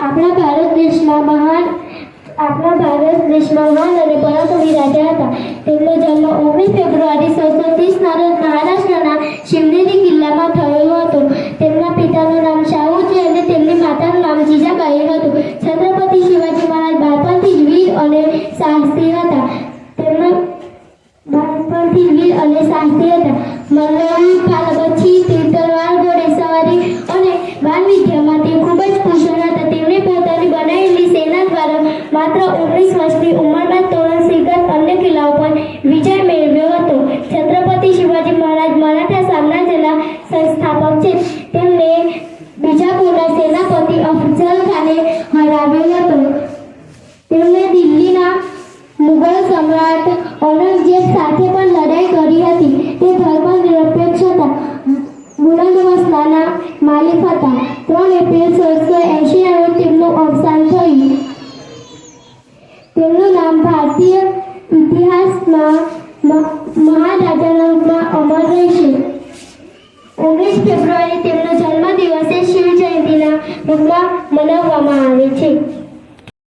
આપણા ભારત દેશમાં મહાન અને પરાક્રમી રાજા હતા. તેમનો જન્મ 19 ફેબ્રુઆરી 1630 ના રોજ મહારાષ્ટ્રના શિવનેરી કિલ્લામાં થયો હતો. તેમના પિતાનું નામ શાહુજી અને તેમની માતાનું નામ જીજાબાઈ હતું. છત્રપતિ શિવાજી મહારાજ બાળપણથી જ વીર અને સાહસી હતા. મલ્લયુદ્ધ, ભાલાબચ્છી, તલવાર, ઘોડેસવારી અને બાણવિદ્યામાં તે ખૂબ જ કુશળ હતા. તેમણે પોતાની બનાવેલી સેના દ્વારા માત્ર 19 વર્ષની ઉંમરમાં તોરણ, સિકંદ અન્ય કિલ્લાઓ પર વિજય મેળવ્યો હતો. છત્રપતિ શિવાજી મહારાજ મરાઠા સામ્રાજ્યના સંસ્થાપક છે. તેમણે બીજાપુરના સેનાપતિ અફઝલ ખાને હરાવ્યો હતો. તેમણે દિલ્હીના મુગલ સમ્રાટ ઔરંગઝેબ સાથે પણ લડાઈ કરી હતી. તે ધર્મનિરપેક્ષ હતા, બુલંદ વંશના માલિક હતા. 3 એપ્રિલ 1680 ના રોજ તેમનું અવસાન થયું. તેમનું નામ ભારતીય ઇતિહાસમાં મહારાજાના રૂપમાં અમર રહેશે. 19 ફેબ્રુઆરી તેમનો જન્મદિવસે શિવ જયંતિના રૂપમાં મનાવવામાં આવે છે.